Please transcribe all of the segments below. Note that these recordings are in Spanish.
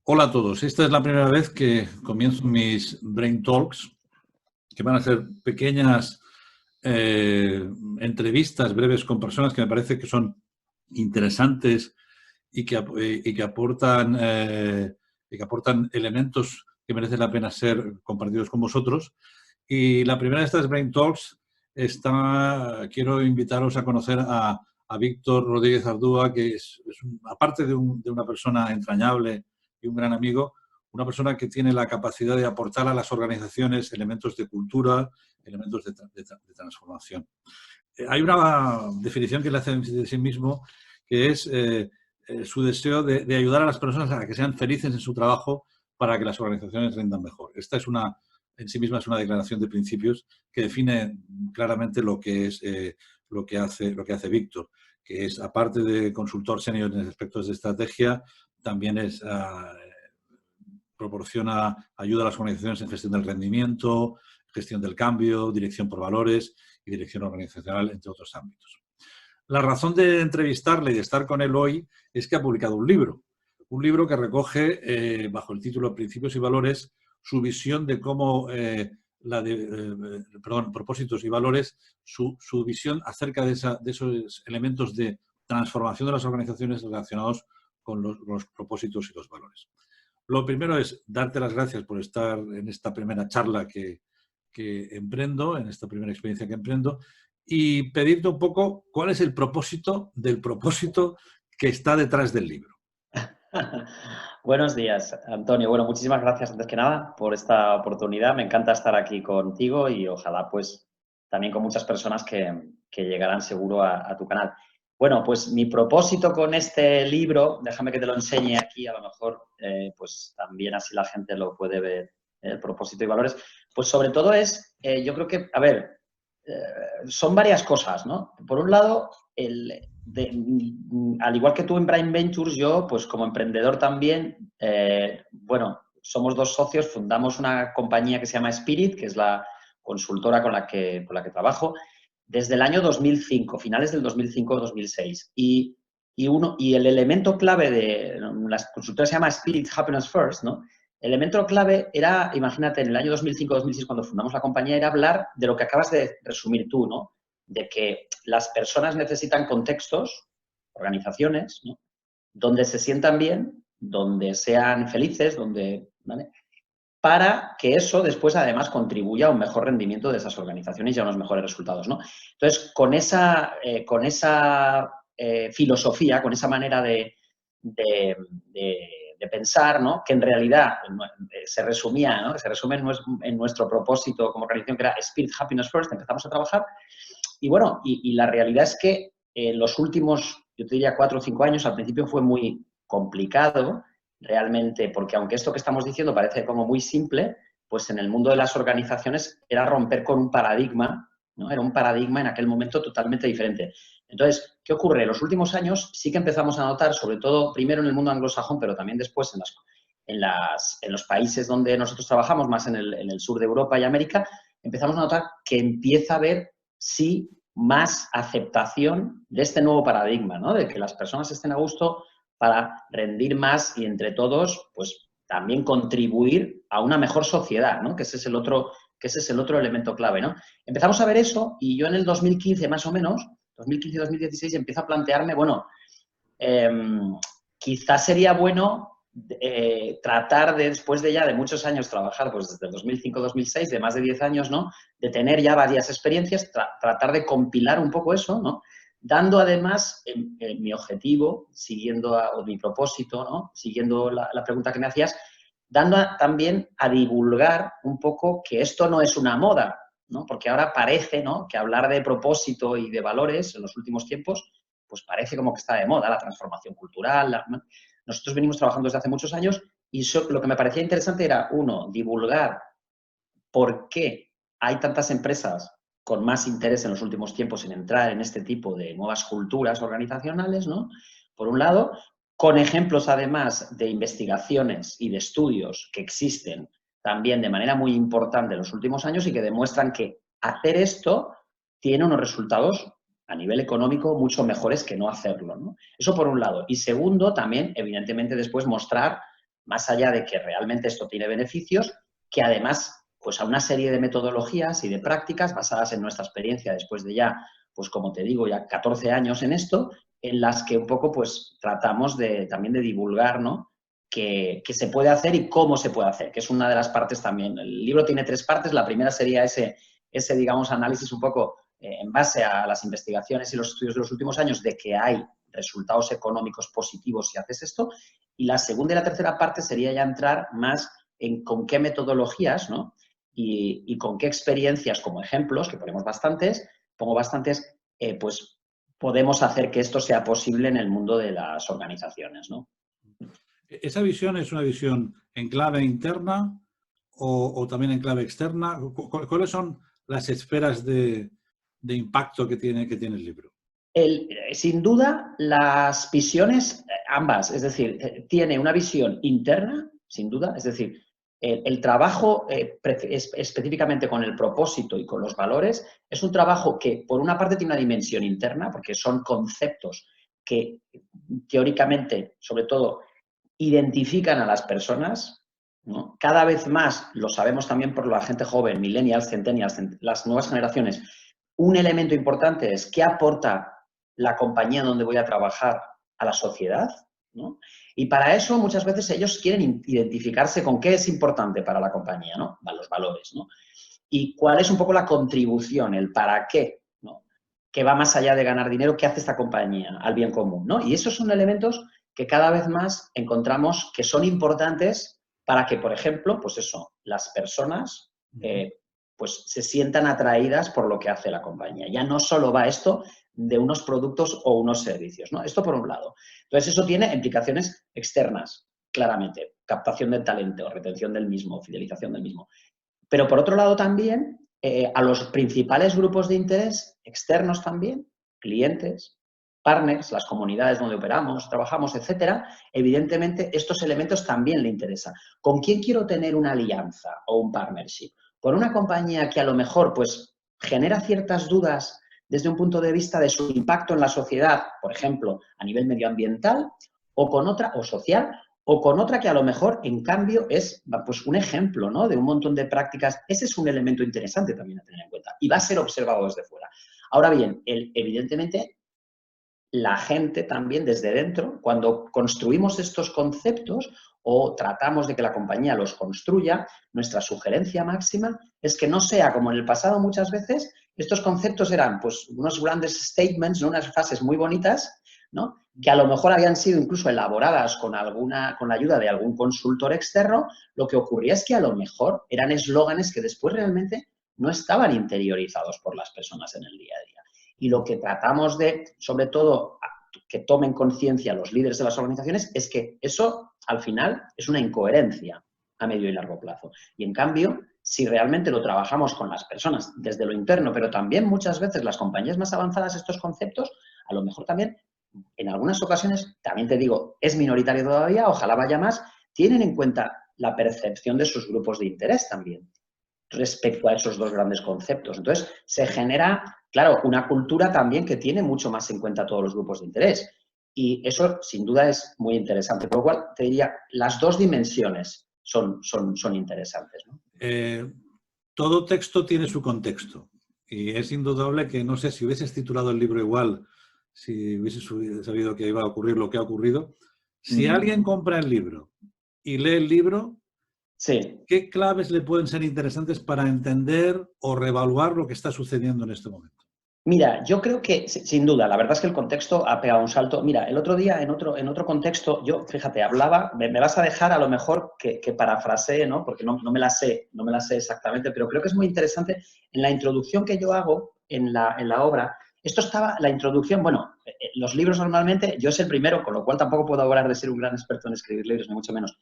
Hola a todos. Esta es la primera vez que comienzo mis Brain Talks, que van a ser pequeñas entrevistas breves con personas que me parece que son interesantes y que aportan elementos que merecen la pena ser compartidos con vosotros. Y la primera de estas Brain Talks quiero invitaros a conocer a Víctor Rodríguez Ardúa, que aparte de una persona entrañable y un gran amigo, una persona que tiene la capacidad de aportar a las organizaciones elementos de cultura, elementos de transformación. Hay una definición que le hace de sí mismo, que es su deseo de ayudar a las personas a que sean felices en su trabajo para que las organizaciones rindan mejor. Esta en sí misma es una declaración de principios que define claramente lo que hace Víctor, que es, aparte de consultor senior en aspectos de estrategia, también proporciona ayuda a las organizaciones en gestión del rendimiento, gestión del cambio, dirección por valores y dirección organizacional, entre otros ámbitos. La razón de entrevistarle y de estar con él hoy es que ha publicado un libro que recoge, bajo el título Principios y Valores, su visión de cómo, propósitos y valores, su visión acerca de esos elementos de transformación de las organizaciones relacionados con los propósitos y los valores. Lo primero es darte las gracias por estar en esta primera charla que emprendo, en esta primera experiencia que emprendo, y pedirte un poco cuál es el propósito del propósito que está detrás del libro. Buenos días, Antonio. Bueno, muchísimas gracias antes que nada por esta oportunidad. Me encanta estar aquí contigo y ojalá pues también con muchas personas que llegarán seguro a tu canal. Bueno, pues mi propósito con este libro, déjame que te lo enseñe aquí, a lo mejor pues también así la gente lo puede ver, el propósito y valores, pues sobre todo es, yo creo que, a ver, son varias cosas, ¿no? Por un lado, al igual que tú en Brain Ventures, yo, pues como emprendedor también, bueno, somos dos socios, fundamos una compañía que se llama Spirit, que es la consultora con la que trabajo, desde el año 2005, finales del 2005-2006. Y el elemento clave de la consultora se llama Spirit Happiness First, ¿no? El elemento clave era, imagínate, en el año 2005-2006, cuando fundamos la compañía, era hablar de lo que acabas de resumir tú, ¿no? De que las personas necesitan contextos, organizaciones, ¿no? Donde se sientan bien, donde sean felices, ¿vale? Para que eso después además contribuya a un mejor rendimiento de esas organizaciones y a unos mejores resultados, ¿no? Entonces, con esa filosofía, con esa manera de pensar, ¿no? Que en realidad se resumía, ¿no? Se resume en nuestro propósito como organización, que era Spirit Happiness First, empezamos a trabajar. Y bueno, y la realidad es que en los últimos, yo te diría 4 o 5 años, al principio fue muy complicado, realmente, porque aunque esto que estamos diciendo parece como muy simple, pues en el mundo de las organizaciones era romper con un paradigma, ¿no? Era un paradigma en aquel momento totalmente diferente. Entonces, ¿qué ocurre? En los últimos años sí que empezamos a notar, sobre todo primero en el mundo anglosajón, pero también después en los países donde nosotros trabajamos, más en el sur de Europa y América, empezamos a notar que empieza a haber, sí, más aceptación de este nuevo paradigma, ¿no? De que las personas estén a gusto para rendir más y entre todos, pues también contribuir a una mejor sociedad, ¿no? Que ese es el otro elemento clave, ¿no? Empezamos a ver eso y yo en el 2015 más o menos, 2015-2016, empiezo a plantearme, bueno, quizás sería bueno tratar de, después de ya de muchos años trabajar, pues desde el 2005-2006, de más de 10 años, ¿no? De tener ya varias experiencias, tratar de compilar un poco eso, ¿no? Dando además mi objetivo, o mi propósito, ¿no? Siguiendo la pregunta que me hacías, dando también a divulgar un poco que esto no es una moda, ¿no? Porque ahora parece, ¿no? Que hablar de propósito y de valores en los últimos tiempos, pues parece como que está de moda, la transformación cultural. Nosotros venimos trabajando desde hace muchos años y lo que me parecía interesante era, uno, divulgar por qué hay tantas empresas con más interés en los últimos tiempos en entrar en este tipo de nuevas culturas organizacionales, ¿no? Por un lado, con ejemplos además de investigaciones y de estudios que existen también de manera muy importante en los últimos años y que demuestran que hacer esto tiene unos resultados a nivel económico mucho mejores que no hacerlo, ¿no? Eso por un lado. Y segundo, también, evidentemente, después mostrar más allá de que realmente esto tiene beneficios, que además, pues a una serie de metodologías y de prácticas basadas en nuestra experiencia después de ya, pues como te digo, ya 14 años en esto, en las que un poco pues tratamos también de divulgar, ¿no? Que se puede hacer y cómo se puede hacer, que es una de las partes también. El libro tiene 3 partes. La primera sería ese digamos, análisis un poco en base a las investigaciones y los estudios de los últimos años de que hay resultados económicos positivos si haces esto. Y la segunda y la tercera parte sería ya entrar más en con qué metodologías, ¿no? Y con qué experiencias como ejemplos, que pongo bastantes, pues podemos hacer que esto sea posible en el mundo de las organizaciones, ¿no? ¿Esa visión es una visión en clave interna o también en clave externa? ¿Cuáles son las esferas de impacto que tiene el libro? Sin duda, las visiones, ambas, es decir, tiene una visión interna, sin duda, es decir, el trabajo específicamente con el propósito y con los valores es un trabajo que, por una parte, tiene una dimensión interna, porque son conceptos que teóricamente, sobre todo, identifican a las personas, ¿no? Cada vez más, lo sabemos también por la gente joven, millennials, centennials, las nuevas generaciones, un elemento importante es qué aporta la compañía donde voy a trabajar a la sociedad, ¿no? Y para eso muchas veces ellos quieren identificarse con qué es importante para la compañía, ¿no? Los valores, ¿no? Y cuál es un poco la contribución, el para qué, ¿no? Que va más allá de ganar dinero, qué hace esta compañía al bien común, ¿no? Y esos son elementos que cada vez más encontramos que son importantes para que, por ejemplo, pues eso, las personas pues se sientan atraídas por lo que hace la compañía. Ya no solo va esto de unos productos o unos servicios, ¿no? Esto por un lado. Entonces, eso tiene implicaciones externas, claramente. Captación del talento, retención del mismo, fidelización del mismo. Pero por otro lado también, a los principales grupos de interés externos también, clientes, partners, las comunidades donde operamos, trabajamos, etcétera, evidentemente estos elementos también le interesan. ¿Con quién quiero tener una alianza o un partnership? ¿Con una compañía que a lo mejor pues genera ciertas dudas desde un punto de vista de su impacto en la sociedad, por ejemplo, a nivel medioambiental, o con otra, o social, o con otra que a lo mejor, en cambio, es pues, un ejemplo, ¿no? De un montón de prácticas? Ese es un elemento interesante también a tener en cuenta y va a ser observado desde fuera. Ahora bien, evidentemente, la gente también desde dentro, cuando construimos estos conceptos o tratamos de que la compañía los construya, nuestra sugerencia máxima es que no sea como en el pasado muchas veces, estos conceptos eran pues unos grandes statements, ¿no? Unas frases muy bonitas, ¿no? Que a lo mejor habían sido incluso elaboradas con la ayuda de algún consultor externo. Lo que ocurría es que a lo mejor eran eslóganes que después realmente no estaban interiorizados por las personas en el día a día. Y lo que tratamos de, sobre todo, que tomen conciencia los líderes de las organizaciones es que eso, al final, es una incoherencia a medio y largo plazo. Y, en cambio, si realmente lo trabajamos con las personas desde lo interno, pero también muchas veces las compañías más avanzadas, estos conceptos, a lo mejor también, en algunas ocasiones, también te digo, es minoritario todavía, ojalá vaya más, tienen en cuenta la percepción de sus grupos de interés también respecto a esos dos grandes conceptos. Entonces, se genera, claro, una cultura también que tiene mucho más en cuenta todos los grupos de interés. Y eso, sin duda, es muy interesante. Por lo cual, te diría, las dos dimensiones son interesantes, ¿no? Todo texto tiene su contexto. Y es indudable que, no sé, si hubieses titulado el libro igual, si hubieses sabido que iba a ocurrir lo que ha ocurrido, si alguien compra el libro y lee el libro, sí. ¿Qué claves le pueden ser interesantes para entender o reevaluar lo que está sucediendo en este momento? Mira, yo creo que, sin duda, la verdad es que el contexto ha pegado un salto. Mira, el otro día, en otro contexto, yo, fíjate, hablaba, me vas a dejar a lo mejor que parafrasee, ¿no? Porque no me la sé exactamente, pero creo que es muy interesante. En la introducción que yo hago en la obra, esto estaba, la introducción, bueno, los libros normalmente, yo es el primero, con lo cual tampoco puedo hablar de ser un gran experto en escribir libros, ni mucho menos.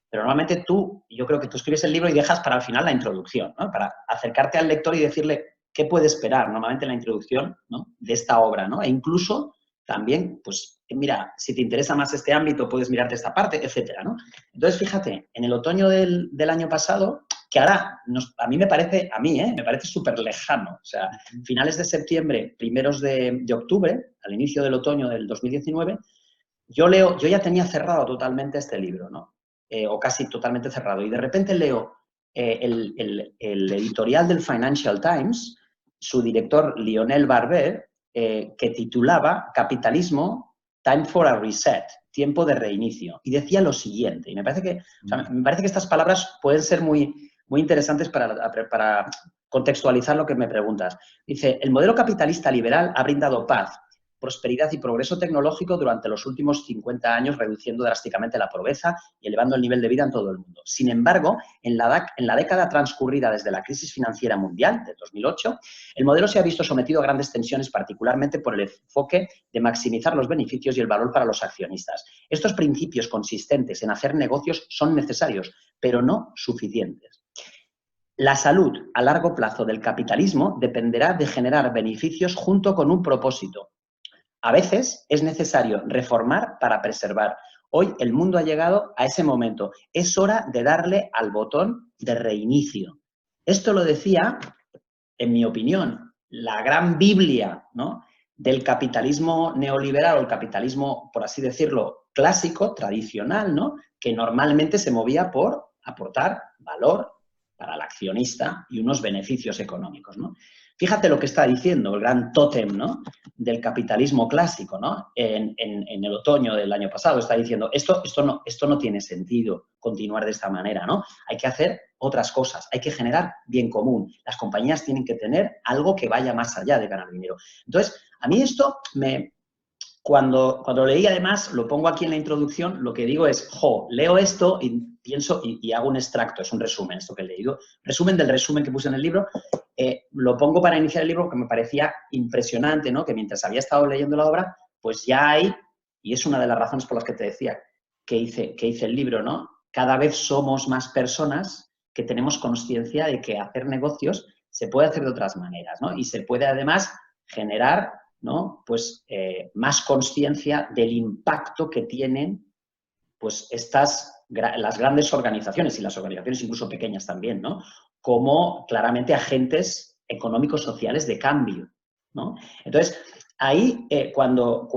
Pero normalmente yo creo que tú escribes el libro y dejas para el final la introducción, ¿no? Para acercarte al lector y decirle qué puede esperar normalmente en la introducción, ¿no? De esta obra, ¿no? E incluso también, pues, mira, si te interesa más este ámbito, puedes mirarte esta parte, etcétera, ¿no? Entonces, fíjate, en el otoño del año pasado, que ahora a mí me parece súper lejano, o sea, finales de septiembre, primeros de octubre, al inicio del otoño del 2019, yo ya tenía cerrado totalmente este libro, ¿no? o casi totalmente cerrado. Y de repente leo el editorial del Financial Times, su director Lionel Barber, que titulaba Capitalismo, Time for a Reset, tiempo de reinicio. Y decía lo siguiente, y me parece que, o sea, me parece que estas palabras pueden ser muy interesantes para contextualizar lo que me preguntas. Dice, el modelo capitalista liberal ha brindado paz, prosperidad y progreso tecnológico durante los últimos 50 años, reduciendo drásticamente la pobreza y elevando el nivel de vida en todo el mundo. Sin embargo, en la década transcurrida desde la crisis financiera mundial de 2008, el modelo se ha visto sometido a grandes tensiones, particularmente por el enfoque de maximizar los beneficios y el valor para los accionistas. Estos principios consistentes en hacer negocios son necesarios, pero no suficientes. La salud a largo plazo del capitalismo dependerá de generar beneficios junto con un propósito. A veces es necesario reformar para preservar. Hoy el mundo ha llegado a ese momento. Es hora de darle al botón de reinicio. Esto lo decía, en mi opinión, la gran Biblia, ¿no?, del capitalismo neoliberal o el capitalismo, por así decirlo, clásico, tradicional, ¿no?, que normalmente se movía por aportar valor para el accionista y unos beneficios económicos, ¿no? Fíjate lo que está diciendo el gran tótem, ¿no?, del capitalismo clásico, ¿no? En el otoño del año pasado está diciendo esto no tiene sentido continuar de esta manera, ¿no? Hay que hacer otras cosas, hay que generar bien común. Las compañías tienen que tener algo que vaya más allá de ganar dinero. Entonces, a mí esto cuando leí, además, lo pongo aquí en la introducción, lo que digo es, leo esto y pienso y hago un extracto, es un resumen, esto que he leído, resumen del resumen que puse en el libro, lo pongo para iniciar el libro porque me parecía impresionante, ¿no?, que mientras había estado leyendo la obra, pues ya hay, y es una de las razones por las que te decía que hice el libro, ¿no?, cada vez somos más personas que tenemos conciencia de que hacer negocios se puede hacer de otras maneras, ¿no?, y se puede además generar, ¿no?, pues más conciencia del impacto que tienen pues las grandes organizaciones y las organizaciones incluso pequeñas también, ¿no?, como claramente agentes económicos sociales de cambio, ¿no? Entonces, ahí cuando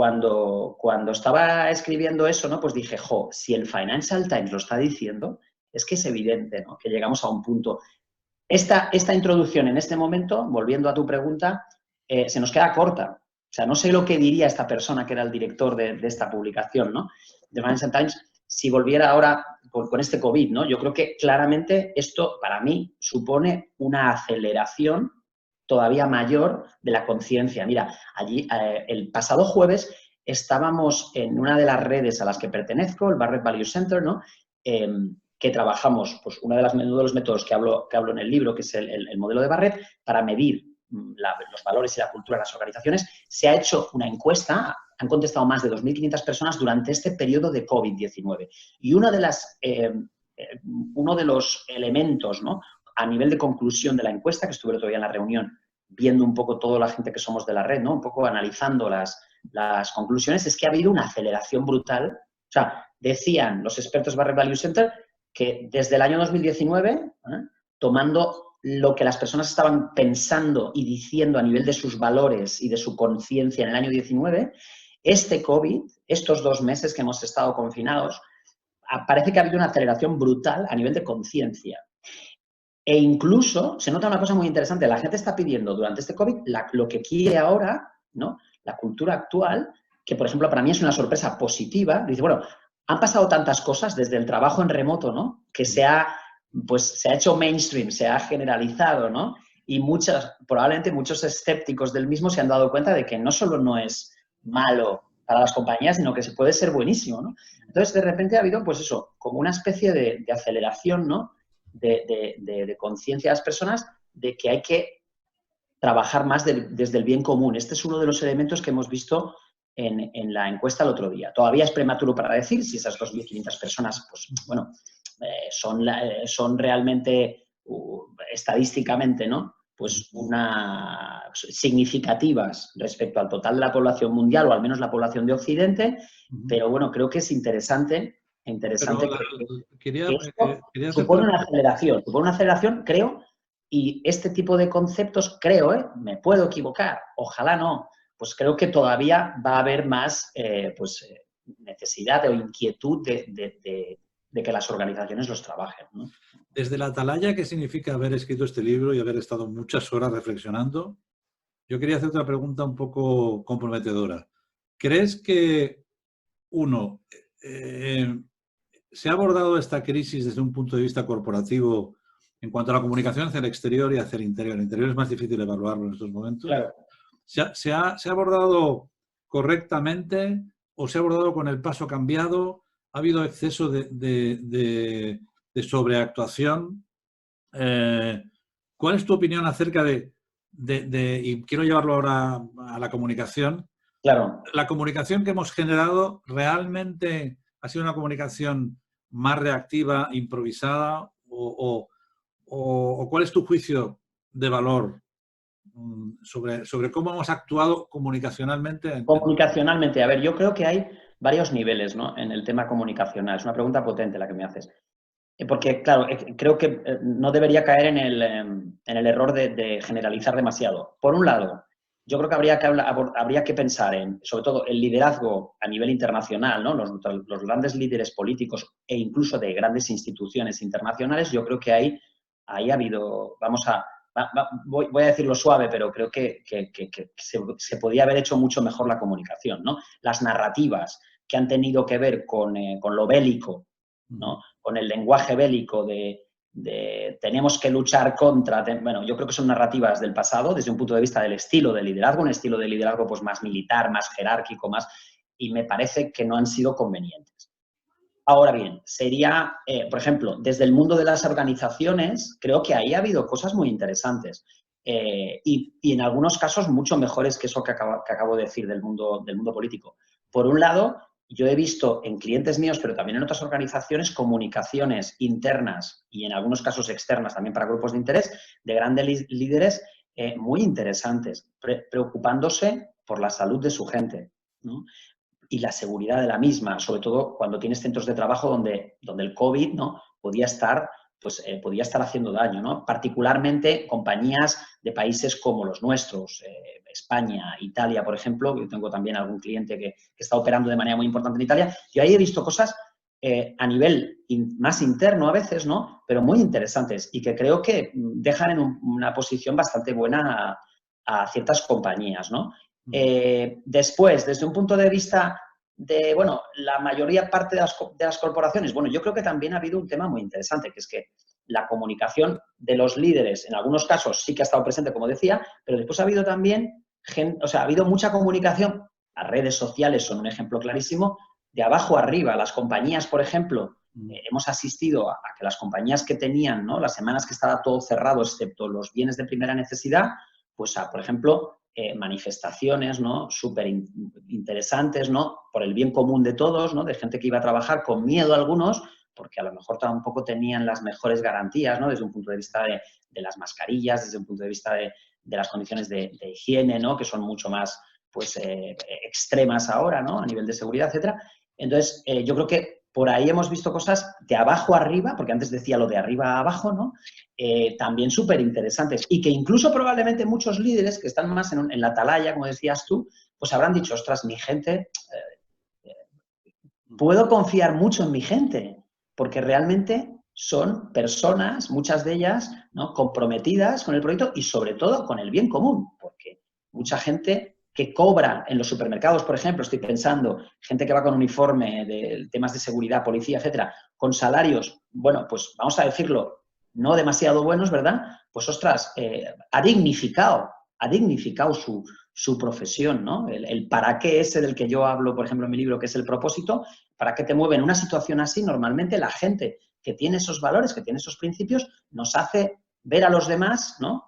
estaba escribiendo eso, ¿no?, pues dije, si el Financial Times lo está diciendo, es que es evidente, ¿no?, que llegamos a un punto. Esta introducción en este momento, volviendo a tu pregunta, se nos queda corta. O sea, no sé lo que diría esta persona que era el director de esta publicación, ¿no?, de Financial Times, si volviera ahora con este COVID, ¿no? Yo creo que claramente esto, para mí, supone una aceleración todavía mayor de la conciencia. Mira, allí, el pasado jueves, estábamos en una de las redes a las que pertenezco, el Barrett Value Center, ¿no?, que trabajamos, pues uno de los métodos que hablo en el libro, que es el modelo de Barrett, para medir los valores y la cultura de las organizaciones. Se ha hecho una encuesta, han contestado más de 2.500 personas durante este periodo de COVID-19. Y uno de los elementos, ¿no?, a nivel de conclusión de la encuesta, que estuve todavía en la reunión viendo un poco toda la gente que somos de la red, ¿no?, un poco analizando las conclusiones, es que ha habido una aceleración brutal. O sea, decían los expertos Barrett Value Center que desde el año 2019, tomando lo que las personas estaban pensando y diciendo a nivel de sus valores y de su conciencia en el año 19, este COVID, estos 2 meses que hemos estado confinados, parece que ha habido una aceleración brutal a nivel de conciencia. E incluso se nota una cosa muy interesante, la gente está pidiendo durante este COVID lo que quiere ahora, ¿no?, la cultura actual, que por ejemplo para mí es una sorpresa positiva. Dice, bueno, han pasado tantas cosas desde el trabajo en remoto, ¿no?, que se ha hecho mainstream, se ha generalizado, ¿no?, y probablemente muchos escépticos del mismo se han dado cuenta de que no solo no es malo para las compañías, sino que se puede ser buenísimo, ¿no? Entonces, de repente ha habido, pues eso, como una especie de aceleración, ¿no?, de conciencia de las personas de que hay que trabajar más desde el bien común. Este es uno de los elementos que hemos visto en la encuesta el otro día. Todavía es prematuro para decir si esas 2.500 personas, pues bueno, son realmente estadísticamente, ¿no?, pues significativas respecto al total de la población mundial o al menos la población de Occidente, pero bueno, creo que es interesante quería esto supone una aceleración, creo, y este tipo de conceptos, creo, me puedo equivocar, ojalá no, pues creo que todavía va a haber más necesidad o inquietud de de que las organizaciones los trabajen, ¿no? Desde la atalaya, ¿qué significa haber escrito este libro y haber estado muchas horas reflexionando? Yo quería hacer otra pregunta un poco comprometedora. ¿Crees que, uno, se ha abordado esta crisis desde un punto de vista corporativo en cuanto a la comunicación hacia el exterior y hacia el interior? El interior es más difícil evaluarlo en estos momentos. Claro. ¿Se ha abordado correctamente o se ha abordado con el paso cambiado? ¿Ha habido exceso de sobreactuación? ¿Cuál es tu opinión acerca y quiero llevarlo ahora a la comunicación? Claro. ¿La comunicación que hemos generado realmente ha sido una comunicación más reactiva, improvisada? ¿O cuál es tu juicio de valor sobre cómo hemos actuado comunicacionalmente? Comunicacionalmente, a ver, yo creo que hay varios niveles, ¿no?, en el tema comunicacional. Es una pregunta potente la que me haces. Porque, claro, creo que no debería caer en el error de generalizar demasiado. Por un lado, yo creo que habría que pensar en, sobre todo, el liderazgo a nivel internacional, ¿no? Los grandes líderes políticos e incluso de grandes instituciones internacionales. Yo creo que ahí ha habido, voy a decirlo suave, pero creo que se podía haber hecho mucho mejor la comunicación, ¿no? Las narrativas que han tenido que ver con lo bélico, ¿no?, con el lenguaje bélico de tenemos que luchar contra... Bueno, yo creo que son narrativas del pasado desde un punto de vista del estilo de liderazgo, un estilo de liderazgo pues más militar, más jerárquico, y me parece que no han sido convenientes. Ahora bien, sería, por ejemplo, desde el mundo de las organizaciones, creo que ahí ha habido cosas muy interesantes y en algunos casos mucho mejores que eso que acabo de decir del mundo político. Por un lado, yo he visto en clientes míos, pero también en otras organizaciones, comunicaciones internas y en algunos casos externas también para grupos de interés de grandes líderes muy interesantes, preocupándose por la salud de su gente, ¿no?, y la seguridad de la misma, sobre todo cuando tienes centros de trabajo donde el COVID, ¿no?, podía estar haciendo daño, ¿no? Particularmente compañías de países como los nuestros, España, Italia, por ejemplo. Yo tengo también algún cliente que está operando de manera muy importante en Italia. Yo ahí he visto cosas a nivel más interno a veces, ¿no?, pero muy interesantes y que creo que dejan en una posición bastante buena a ciertas compañías, ¿no? Después, desde un punto de vista de, bueno, la mayoría parte de las corporaciones, bueno, yo creo que también ha habido un tema muy interesante, que es que la comunicación de los líderes, en algunos casos sí que ha estado presente, como decía, pero después ha habido también, ha habido mucha comunicación, las redes sociales son un ejemplo clarísimo, de abajo arriba. Las compañías, por ejemplo, hemos asistido a que las compañías que tenían, ¿no?, las semanas que estaba todo cerrado, excepto los bienes de primera necesidad, pues por ejemplo, manifestaciones, ¿no?, súper interesantes, ¿no?, por el bien común de todos, ¿no?, de gente que iba a trabajar con miedo a algunos, porque a lo mejor tampoco tenían las mejores garantías, ¿no?, desde un punto de vista de las mascarillas, desde un punto de vista de las condiciones de higiene, ¿no?, que son mucho más pues, extremas ahora, ¿no?, a nivel de seguridad, etcétera. Entonces, yo creo que por ahí hemos visto cosas de abajo arriba, porque antes decía lo de arriba a abajo, ¿no?, también súper interesantes y que incluso probablemente muchos líderes que están más en la atalaya, como decías tú, pues habrán dicho, ostras, mi gente, puedo confiar mucho en mi gente, porque realmente son personas, muchas de ellas, ¿no?, comprometidas con el proyecto y sobre todo con el bien común, porque mucha gente que cobra en los supermercados, por ejemplo, estoy pensando, gente que va con uniforme de temas de seguridad, policía, etcétera, con salarios, bueno, pues vamos a decirlo, no demasiado buenos, ¿verdad? Pues, ostras, ha dignificado su profesión, ¿no? El para qué ese del que yo hablo, por ejemplo, en mi libro, que es el propósito, ¿para qué te mueve en una situación así? Normalmente la gente que tiene esos valores, que tiene esos principios, nos hace ver a los demás, ¿no?,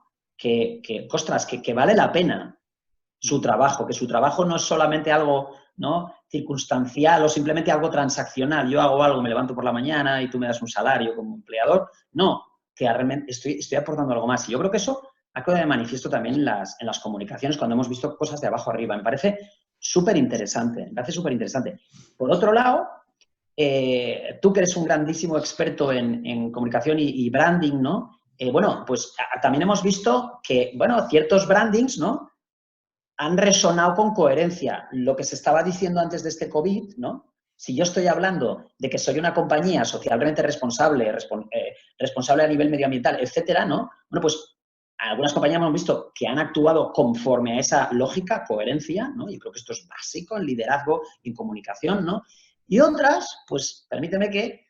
ostras, que vale la pena su trabajo, que su trabajo no es solamente algo, ¿no?, circunstancial o simplemente algo transaccional. Yo hago algo, me levanto por la mañana y tú me das un salario como empleador. No, que realmente estoy aportando algo más. Y yo creo que eso ha quedado de manifiesto también en las comunicaciones cuando hemos visto cosas de abajo arriba. Me parece súper interesante, Por otro lado, tú que eres un grandísimo experto en comunicación y branding, ¿no? Bueno, pues también hemos visto que, bueno, ciertos brandings, ¿no?, han resonado con coherencia. Lo que se estaba diciendo antes de este COVID, ¿no?, Si yo estoy hablando de que soy una compañía socialmente responsable, responsable a nivel medioambiental, etcétera, ¿no? Bueno, pues algunas compañías hemos visto que han actuado conforme a esa lógica, coherencia, ¿no? Yo creo que esto es básico en liderazgo y en comunicación, ¿no? Y otras, pues permíteme que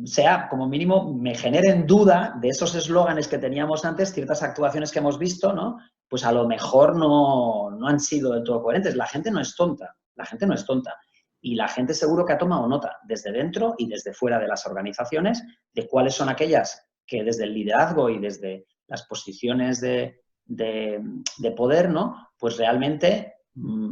sea, como mínimo, me generen duda de esos eslóganes que teníamos antes, ciertas actuaciones que hemos visto, ¿no? Pues a lo mejor no han sido del todo coherentes. La gente no es tonta, la gente no es tonta. Y la gente seguro que ha tomado nota desde dentro y desde fuera de las organizaciones de cuáles son aquellas que desde el liderazgo y desde las posiciones de poder, ¿no? Pues realmente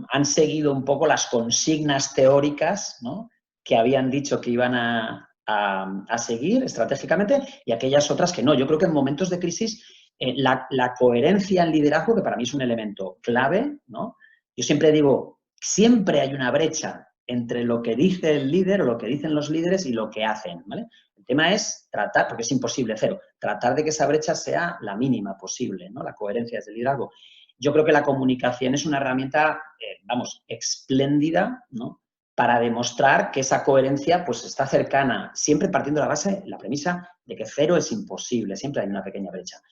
han seguido un poco las consignas teóricas, ¿no? Que habían dicho que iban a seguir estratégicamente y aquellas otras que no. Yo creo que en momentos de crisis la coherencia en liderazgo, que para mí es un elemento clave, ¿no? Yo siempre digo, siempre hay una brecha entre lo que dice el líder o lo que dicen los líderes y lo que hacen, ¿vale? El tema es tratar, porque es imposible cero, tratar de que esa brecha sea la mínima posible, ¿no? La coherencia es el liderazgo. Yo creo que la comunicación es una herramienta, vamos, espléndida, ¿no? Para demostrar que esa coherencia pues está cercana, siempre partiendo de la base, la premisa de que cero es imposible, siempre hay una pequeña brecha.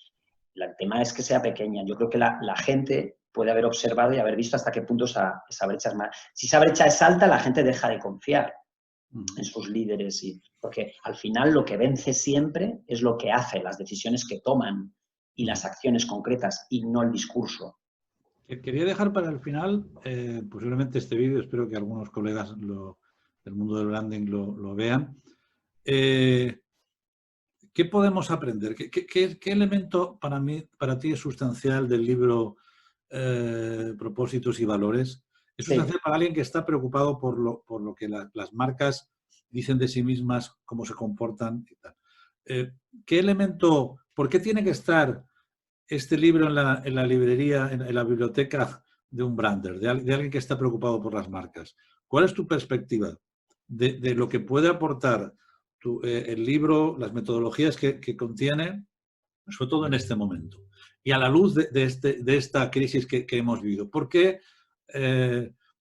El tema es que sea pequeña. Yo creo que la gente puede haber observado y haber visto hasta qué punto esa brecha es más. Si esa brecha es alta, la gente deja de confiar en sus líderes, porque al final lo que vence siempre es lo que hace, las decisiones que toman y las acciones concretas y no el discurso. Quería dejar para el final, posiblemente este vídeo, espero que algunos colegas del mundo del branding lo vean. ¿Qué podemos aprender? ¿Qué elemento para ti es sustancial del libro Propósitos y Valores? Es sustancial para alguien que está preocupado por lo que las marcas dicen de sí mismas, cómo se comportan y tal. ¿Qué elemento, por qué tiene que estar este libro en la librería, en la biblioteca de un brander, de alguien que está preocupado por las marcas? ¿Cuál es tu perspectiva de lo que puede aportar el libro, las metodologías que contiene, sobre todo en este momento? Y a la luz de esta crisis que hemos vivido, ¿por qué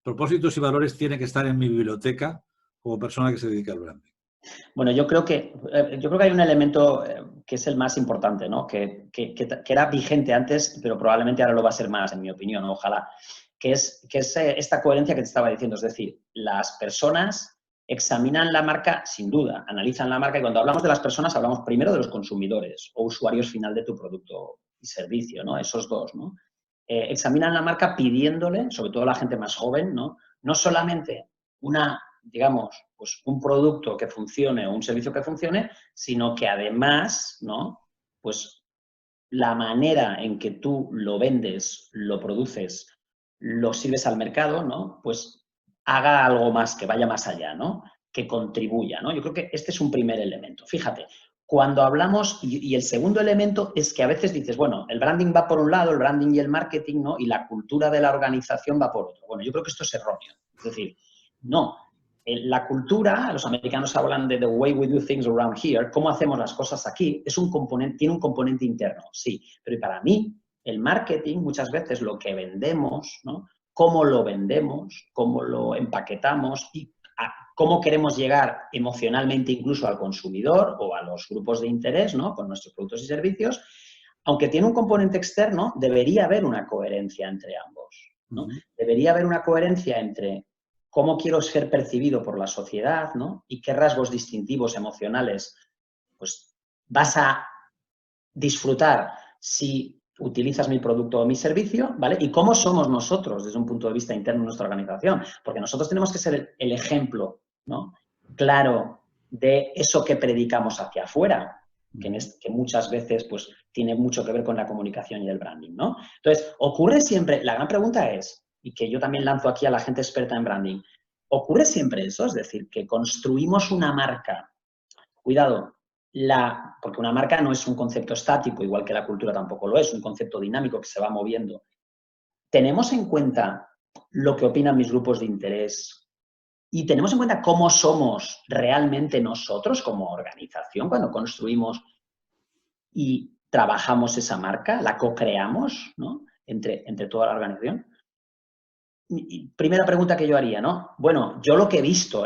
Propósitos y Valores tiene que estar en mi biblioteca como persona que se dedica al branding? Bueno, yo creo que hay un elemento que es el más importante, ¿no? Que era vigente antes, pero probablemente ahora lo va a ser más, en mi opinión, ojalá, que es esta coherencia que te estaba diciendo. Es decir, las personas examinan la marca, sin duda, analizan la marca, y cuando hablamos de las personas hablamos primero de los consumidores o usuarios final de tu producto y servicio, ¿no? Esos dos, ¿no? Examinan la marca pidiéndole, sobre todo a la gente más joven, ¿no? No solamente digamos, pues un producto que funcione o un servicio que funcione, sino que además, ¿no? Pues la manera en que tú lo vendes, lo produces, lo sirves al mercado, ¿no? Pues haga algo más, que vaya más allá, ¿no? Que contribuya, ¿no? Yo creo que este es un primer elemento. Fíjate, cuando hablamos, y el segundo elemento es que a veces dices, bueno, el branding va por un lado, el branding y el marketing, ¿no? Y la cultura de la organización va por otro. Bueno, yo creo que esto es erróneo. Es decir, no. La cultura, los americanos hablan de the way we do things around here, cómo hacemos las cosas aquí, tiene un componente interno, sí. Pero para mí, el marketing, muchas veces lo que vendemos, ¿no? Cómo lo vendemos, cómo lo empaquetamos y cómo queremos llegar emocionalmente incluso al consumidor o a los grupos de interés, ¿no? Con nuestros productos y servicios, aunque tiene un componente externo, debería haber una coherencia entre ambos, ¿no? Debería haber una coherencia entre cómo quiero ser percibido por la sociedad, ¿no? Y qué rasgos distintivos emocionales pues, vas a disfrutar si utilizas mi producto o mi servicio, ¿vale? Y cómo somos nosotros desde un punto de vista interno en nuestra organización, porque nosotros tenemos que ser el ejemplo, ¿no? Claro de eso que predicamos hacia afuera, que muchas veces pues, tiene mucho que ver con la comunicación y el branding, ¿no? Entonces, ocurre siempre, la gran pregunta es, y que yo también lanzo aquí a la gente experta en branding, ¿ocurre siempre eso? Es decir, que construimos una marca, cuidado, porque una marca no es un concepto estático, igual que la cultura tampoco lo es un concepto dinámico que se va moviendo. ¿Tenemos en cuenta lo que opinan mis grupos de interés? ¿Y tenemos en cuenta cómo somos realmente nosotros como organización cuando construimos y trabajamos esa marca, la co-creamos, ¿no? entre toda la organización? Y primera pregunta que yo haría, ¿no? Bueno, yo lo que he visto,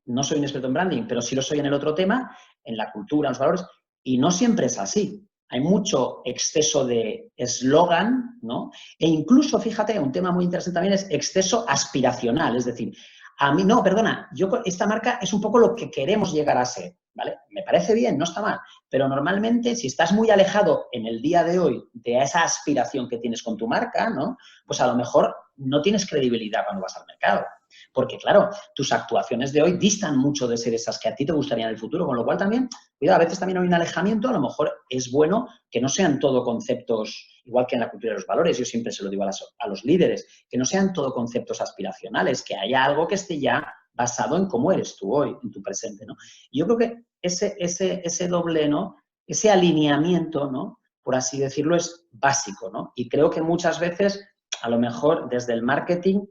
no soy un experto en branding, pero sí lo soy en el otro tema, en la cultura, en los valores, y no siempre es así. Hay mucho exceso de eslogan, ¿no? E incluso, fíjate, un tema muy interesante también es exceso aspiracional, es decir, a mí, no, perdona, esta marca es un poco lo que queremos llegar a ser, ¿vale? Me parece bien, no está mal, pero normalmente si estás muy alejado en el día de hoy de esa aspiración que tienes con tu marca, ¿no? Pues a lo mejor no tienes credibilidad cuando vas al mercado. Porque, claro, tus actuaciones de hoy distan mucho de ser esas que a ti te gustarían en el futuro, con lo cual también, cuidado, a veces también hay un alejamiento, a lo mejor es bueno que no sean todo conceptos, igual que en la cultura de los valores, yo siempre se lo digo a los líderes, que no sean todo conceptos aspiracionales, que haya algo que esté ya basado en cómo eres tú hoy, en tu presente, ¿no? Y yo creo que ese doble, ¿no? Ese alineamiento, ¿no? Por así decirlo, es básico, ¿no? Y creo que muchas veces, a lo mejor desde el marketing,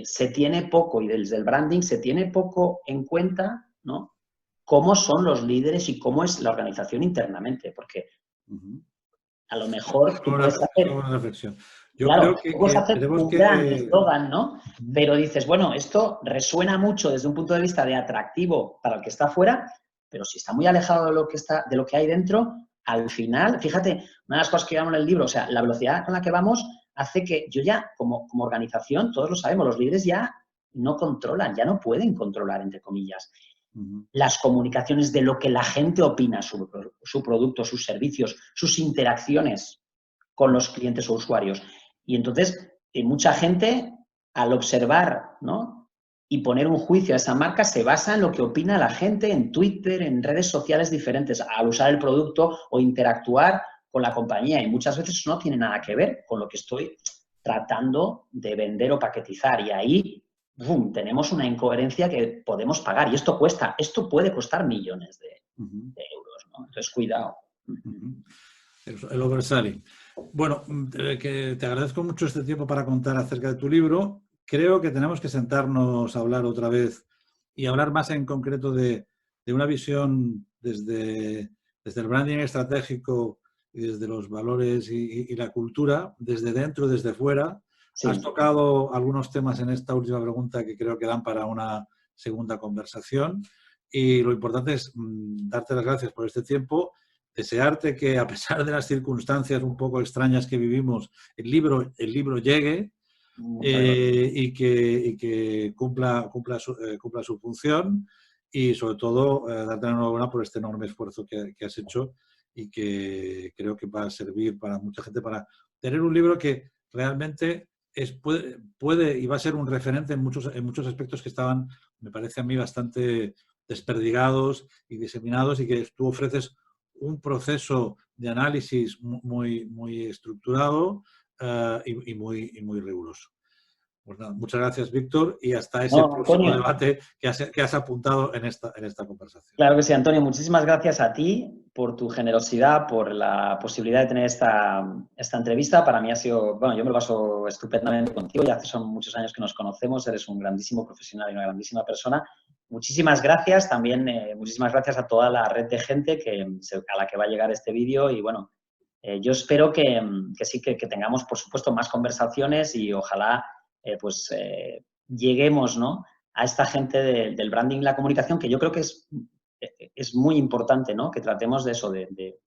se tiene poco, y desde el branding se tiene poco en cuenta, ¿no? Cómo son los líderes y cómo es la organización internamente, porque a lo mejor tú puedes hacer, Una reflexión. Yo claro, creo tú puedes que hacer tenemos un gran que... eslogan, ¿no? Pero dices, bueno, esto resuena mucho desde un punto de vista de atractivo para el que está afuera, pero si está muy alejado de lo que hay dentro, al final, fíjate, una de las cosas que llamamos en el libro, o sea, la velocidad con la que vamos hace que yo ya, como organización, todos lo sabemos, los líderes ya no controlan, ya no pueden controlar, entre comillas, las comunicaciones de lo que la gente opina sobre su producto, sus servicios, sus interacciones con los clientes o usuarios. Y entonces, mucha gente, al observar, ¿no? Y poner un juicio a esa marca, se basa en lo que opina la gente en Twitter, en redes sociales diferentes, al usar el producto o interactuar con la compañía. Y muchas veces eso no tiene nada que ver con lo que estoy tratando de vender o paquetizar. Y ahí, ¡bum!, tenemos una incoherencia que podemos pagar. Y esto cuesta, esto puede costar millones de euros, ¿no? Entonces, cuidado. El overselling. Bueno, que te agradezco mucho este tiempo para contar acerca de tu libro. Creo que tenemos que sentarnos a hablar otra vez y hablar más en concreto de una visión desde el branding estratégico y desde los valores y la cultura, desde dentro y desde fuera. Sí. Has tocado algunos temas en esta última pregunta que creo que dan para una segunda conversación. Y lo importante es darte las gracias por este tiempo, desearte que, a pesar de las circunstancias un poco extrañas que vivimos, el libro llegue y que cumpla su función, y sobre todo darte la enhorabuena por este enorme esfuerzo que has hecho y que creo que va a servir para mucha gente para tener un libro que realmente puede y va a ser un referente en muchos aspectos que estaban, me parece a mí, bastante desperdigados y diseminados, y que tú ofreces un proceso de análisis muy estructurado y muy riguroso. Pues nada, muchas gracias, Víctor, y hasta ese próximo Antonio, debate que has apuntado en esta conversación. claro que sí, Antonio. Muchísimas gracias a ti por tu generosidad, por la posibilidad de tener esta entrevista. Para mí ha sido, bueno, yo me lo paso estupendamente contigo. Ya son muchos años que nos conocemos. Eres un grandísimo profesional y una grandísima persona. Muchísimas gracias. También muchísimas gracias a toda la red de gente a la que va a llegar este vídeo. Y bueno, yo espero que sí, que tengamos, por supuesto, más conversaciones y ojalá lleguemos, ¿no?, a esta gente del branding y la comunicación, que yo creo que es muy importante, ¿no?, que tratemos de eso, de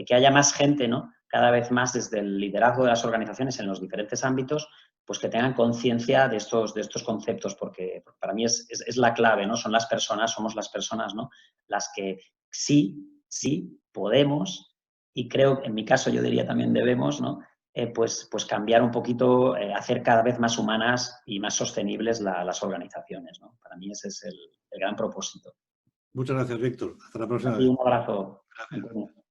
que haya más gente, ¿no?, cada vez más desde el liderazgo de las organizaciones en los diferentes ámbitos, pues que tengan conciencia de estos conceptos, porque para mí es la clave, ¿no? Son las personas, somos las personas, ¿no?, las que sí podemos, y creo, en mi caso yo diría también debemos, ¿no?, pues cambiar un poquito, hacer cada vez más humanas y más sostenibles las organizaciones, ¿no? Para mí ese es el gran propósito. Muchas gracias, Víctor. Hasta la próxima Y vez. un abrazo. Gracias.